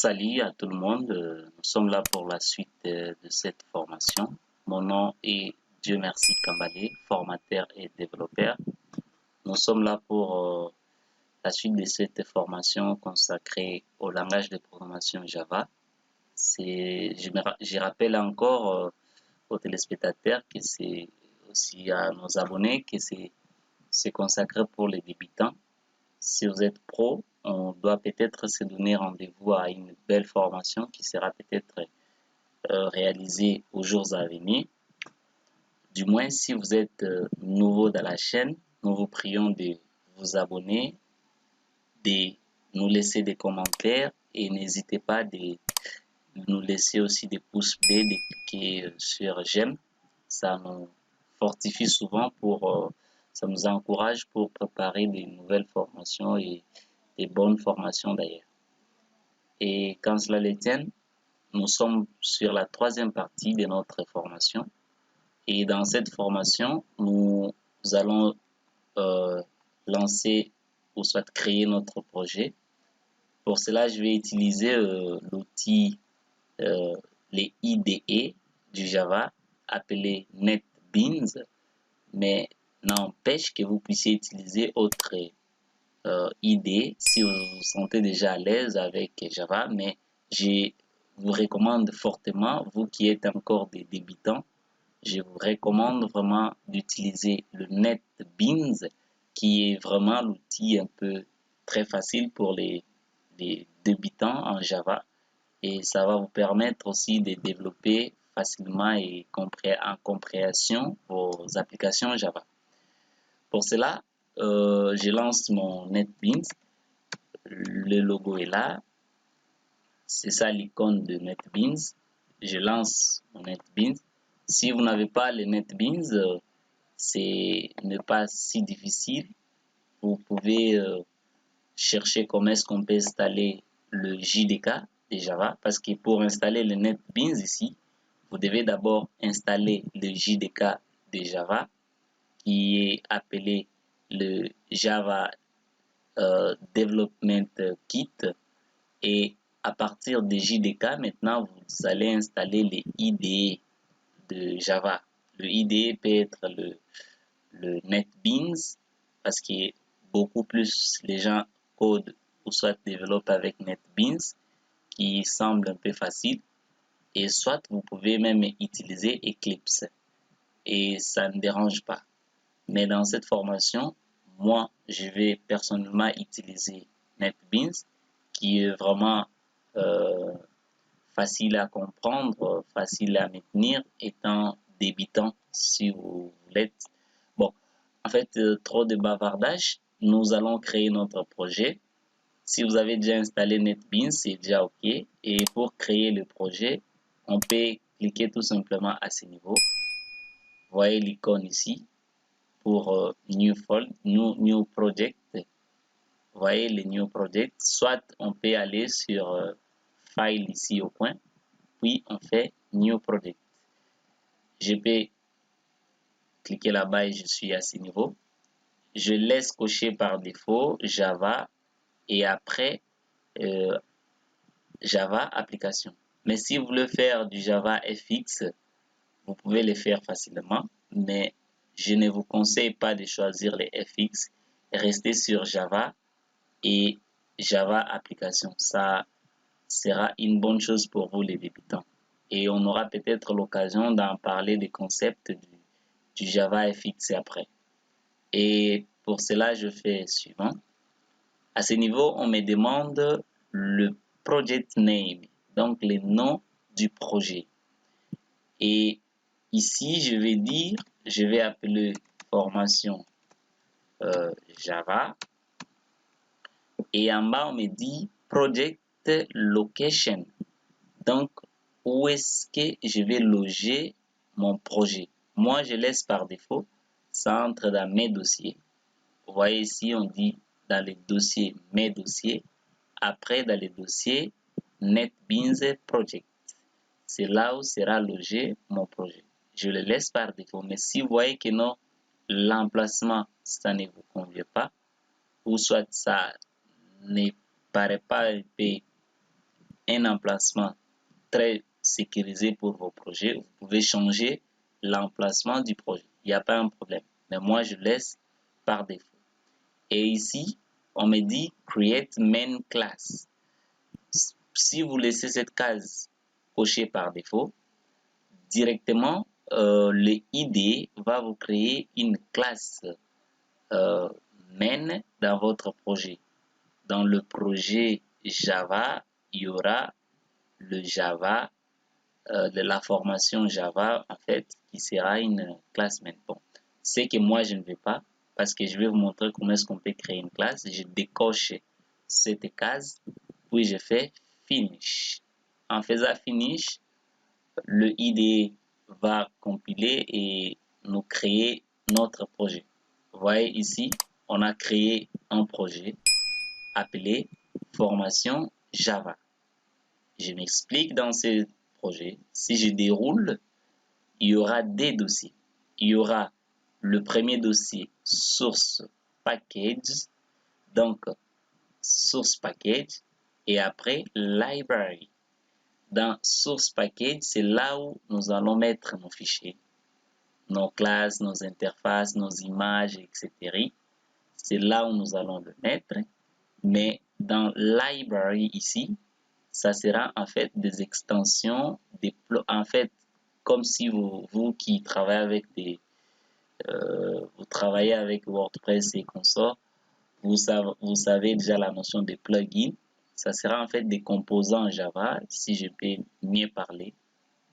Salut à tout le monde, nous sommes là pour la suite de cette formation. Mon nom est Dieu merci Kambale, formateur et développeur. Nous sommes là pour la suite de cette formation consacrée au langage de programmation Java. Je rappelle encore aux téléspectateurs que c'est aussi à nos abonnés que c'est consacré pour les débutants. Si vous êtes pro, on doit peut-être se donner rendez-vous à une belle formation qui sera peut-être réalisée aux jours à venir. Du moins, si vous êtes nouveau dans la chaîne, nous vous prions de vous abonner, de nous laisser des commentaires et n'hésitez pas de nous laisser aussi des pouces bleus, de cliquer sur j'aime. Ça nous fortifie souvent ça nous encourage pour préparer de nouvelles formations et des bonnes formations d'ailleurs. Et quand cela les tienne, nous sommes sur la troisième partie de notre formation. Et dans cette formation, nous allons lancer ou soit créer notre projet. Pour cela, je vais utiliser l'outil, les IDE du Java, appelé NetBeans, mais n'empêche que vous puissiez utiliser autre idée si vous vous sentez déjà à l'aise avec Java, mais je vous recommande fortement, vous qui êtes encore des débutants, je vous recommande vraiment d'utiliser le NetBeans qui est vraiment l'outil un peu très facile pour les débutants en Java et ça va vous permettre aussi de développer facilement et en compréhension vos applications Java. Pour cela, je lance mon NetBeans. Le logo est là. C'est ça l'icône de NetBeans. Je lance mon NetBeans. Si vous n'avez pas le NetBeans, c'est pas si difficile. Vous pouvez chercher comment est-ce qu'on peut installer le JDK de Java. Parce que pour installer le NetBeans ici, vous devez d'abord installer le JDK de Java qui est appelé le Java Development Kit et à partir de JDK maintenant vous allez installer les IDE de Java. Le IDE peut être le NetBeans parce que beaucoup plus les gens codent ou soit développent avec NetBeans qui semble un peu facile et soit vous pouvez même utiliser Eclipse et ça ne dérange pas. Mais dans cette formation, moi, je vais personnellement utiliser NetBeans, qui est vraiment facile à comprendre, facile à maintenir, étant débutant, si vous l'êtes. Bon, en fait, trop de bavardage. Nous allons créer notre projet. Si vous avez déjà installé NetBeans, c'est déjà OK. Et pour créer le projet, on peut cliquer tout simplement à ce niveau. Vous voyez l'icône ici pour new project. Vous voyez le new project. Soit on peut aller sur file ici au coin, puis on fait new project. Je peux cliquer là-bas et je suis à ce niveau. Je laisse cocher par défaut Java et après Java application. Mais si vous voulez faire du Java FX, vous pouvez le faire facilement, mais je ne vous conseille pas de choisir les FX. Restez sur Java et Java application. Ça sera une bonne chose pour vous les débutants. Et on aura peut-être l'occasion d'en parler des concepts du Java FX après. Et pour cela, je fais suivant. À ce niveau, on me demande le project name, donc le nom du projet. Et ici, je vais appeler formation Java. Et en bas, on me dit project location. Donc, où est-ce que je vais loger mon projet? Moi, je laisse par défaut. Ça entre dans mes dossiers. Vous voyez ici, on dit dans les dossiers mes dossiers. Après, dans les dossiers NetBeans Project. C'est là où sera logé mon projet. Je le laisse par défaut. Mais si vous voyez que non, l'emplacement, ça ne vous convient pas, ou soit ça ne paraît pas un peu un emplacement très sécurisé pour vos projets, vous pouvez changer l'emplacement du projet. Il n'y a pas un problème. Mais moi, je laisse par défaut. Et ici, on me dit Create Main Class. Si vous laissez cette case cochée par défaut, directement, le IDE va vous créer une classe main dans votre projet. Dans le projet Java, il y aura le Java, de la formation Java, en fait, qui sera une classe main. Bon, c'est que moi, je ne vais pas, parce que je vais vous montrer comment est-ce qu'on peut créer une classe. Je décoche cette case, puis je fais Finish. En faisant Finish, le IDE va compiler et nous créer notre projet. Vous voyez ici, on a créé un projet appelé Formation Java. Je m'explique dans ce projet. Si je déroule, il y aura des dossiers. Il y aura le premier dossier source package, donc source package, et après library. Dans source package, c'est là où nous allons mettre nos fichiers, nos classes, nos interfaces, nos images, etc. C'est là où nous allons le mettre. Mais dans library ici, ça sera en fait des extensions, en fait, comme si vous qui travaillez avec vous travaillez avec WordPress et consorts, vous savez déjà la notion de plugin. Ça sera en fait des composants Java, si je peux mieux parler,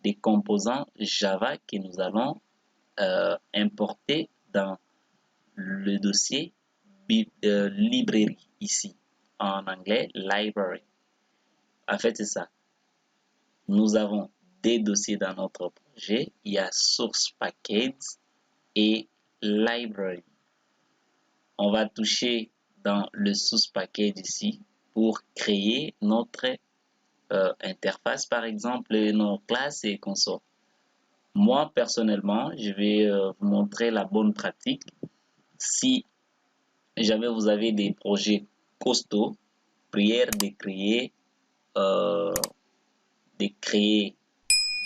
des composants Java que nous allons importer dans le dossier librairie ici, en anglais library. En fait, c'est ça. Nous avons des dossiers dans notre projet. Il y a source package et library. On va toucher dans le source package ici pour créer notre interface, par exemple, nos classes et consorts. Moi, personnellement, je vais vous montrer la bonne pratique. Si jamais vous avez des projets costauds, prière de créer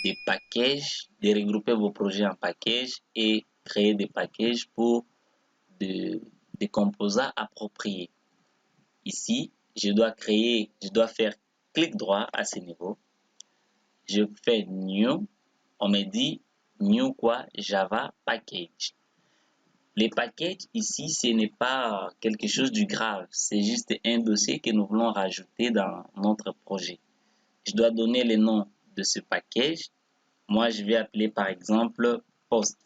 des packages, de regrouper vos projets en packages et créer des packages pour des composants appropriés. Ici, je dois faire clic droit à ce niveau. Je fais New. On me dit New quoi? Java Package. Les packages ici, ce n'est pas quelque chose de grave. C'est juste un dossier que nous voulons rajouter dans notre projet. Je dois donner le nom de ce package. Moi, je vais appeler par exemple post.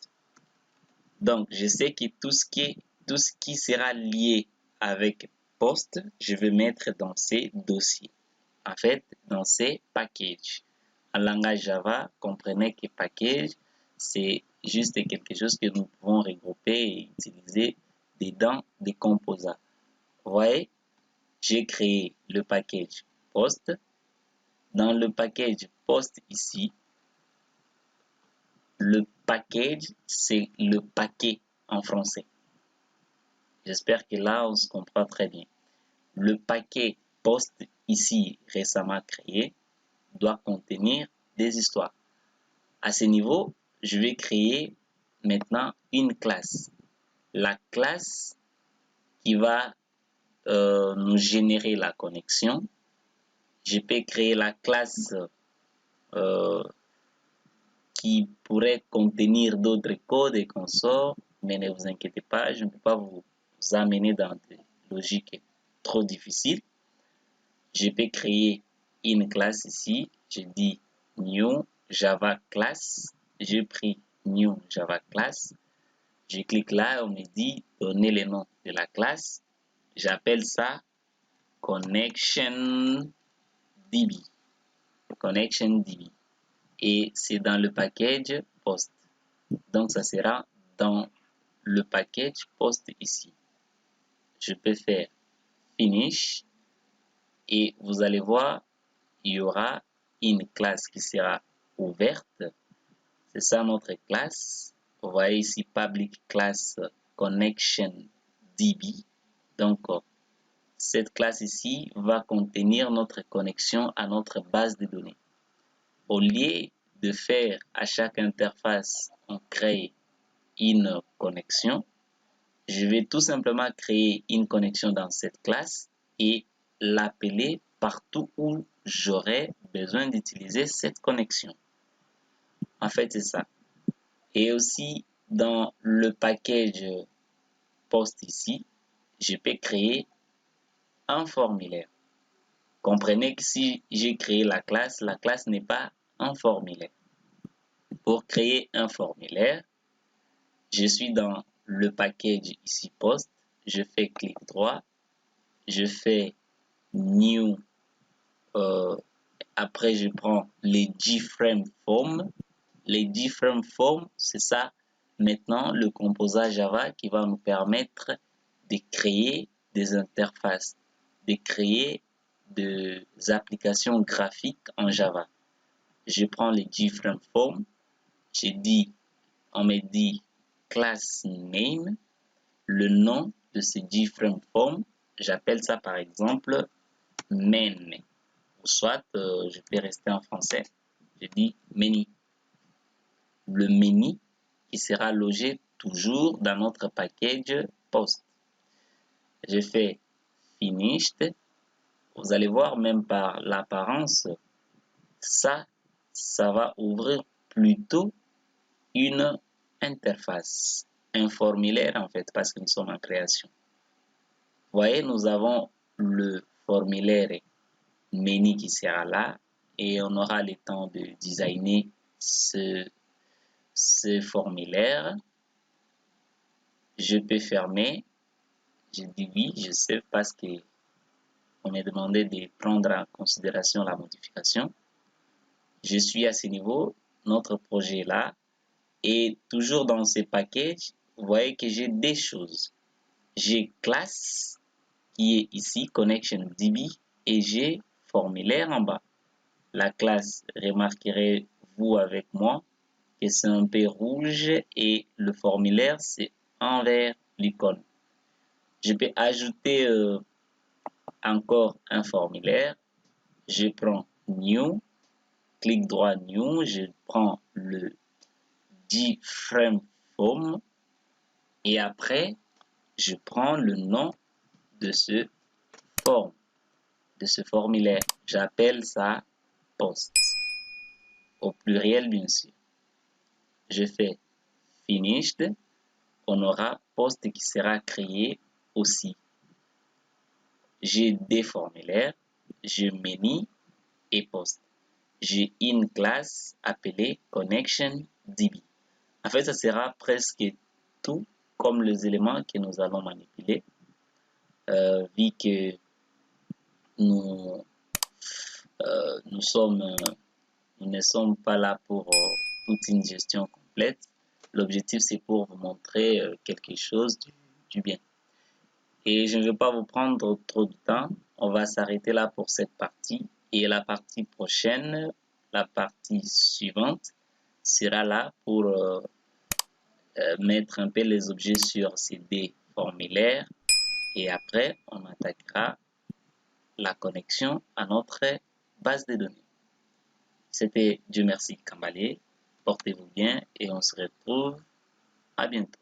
Donc, je sais que tout ce qui sera lié avec post, je vais mettre dans ces dossiers. En fait, dans ces packages. En langage Java, comprenez que package, c'est juste quelque chose que nous pouvons regrouper et utiliser dedans des composants. Vous voyez, j'ai créé le package post. Dans le package post ici, le package, c'est le paquet en français. J'espère que là, on se comprend très bien. Le paquet post ici, récemment créé, doit contenir des histoires. À ce niveau, je vais créer maintenant une classe. La classe qui va nous générer la connexion. Je peux créer la classe qui pourrait contenir d'autres codes et consorts, mais ne vous inquiétez pas, je ne peux pas vous amener dans des logiques trop difficiles. Je peux créer une classe ici, je dis New Java Class, j'ai pris New Java Class, je clique là, on me dit donner le nom de la classe, j'appelle ça Connection DB. Connection DB. Et c'est dans le package post. Donc, ça sera dans le package post ici. Je peux faire finish et vous allez voir, il y aura une classe qui sera ouverte. C'est ça notre classe. Vous voyez ici public class connection DB. Donc, cette classe ici va contenir notre connexion à notre base de données. Au lieu de faire à chaque interface, on crée une connexion, je vais tout simplement créer une connexion dans cette classe et l'appeler partout où j'aurai besoin d'utiliser cette connexion. En fait, c'est ça. Et aussi, dans le package post ici, je peux créer un formulaire. Comprenez que si j'ai créé la classe n'est pas un formulaire. Pour créer un formulaire, je suis dans le package ici post, je fais clic droit, je fais new, après je prends les JFrame Form. Les JFrame Form, c'est ça maintenant le composant Java qui va nous permettre de créer des interfaces, de créer des applications graphiques en Java. Je prends les JFrame Form, on me dit class name, le nom de ce JFrame Form, j'appelle ça par exemple main, ou soit je peux rester en français, je dis menu. Le menu qui sera logé toujours dans notre package post. Je fais finished. Vous allez voir même par l'apparence, ça va ouvrir plutôt une interface, un formulaire en fait, parce que nous sommes en création. Vous voyez, nous avons le formulaire menu qui sera là et on aura le temps de designer ce formulaire. Je peux fermer. Je dis oui, je sais parce que on m'a demandé de prendre en considération la modification. Je suis à ce niveau, notre projet est là. Et toujours dans ce package, vous voyez que j'ai des choses. J'ai classe qui est ici, ConnectionDB, et j'ai formulaire en bas. La classe, remarquerez-vous avec moi, que c'est un peu rouge et le formulaire, c'est envers l'icône. Je peux ajouter encore un formulaire. Je prends New, clic droit New, je prends le JFrame Form et après, je prends le nom de ce form, de ce formulaire. J'appelle ça post, au pluriel bien sûr. Je fais finished, on aura post qui sera créé aussi. J'ai des formulaires, je menu et post. J'ai une classe appelée ConnectionDB. En fait, ça sera presque tout comme les éléments que nous allons manipuler, vu que nous, nous ne sommes pas là pour toute une gestion complète. L'objectif, c'est pour vous montrer quelque chose du bien. Et je ne vais pas vous prendre trop de temps. On va s'arrêter là pour cette partie. Et la partie prochaine, la partie suivante, sera là pour mettre un peu les objets sur ces deux formulaires. Et après, on attaquera la connexion à notre base de données. C'était Dieu merci Cambalier. Portez-vous bien et on se retrouve à bientôt.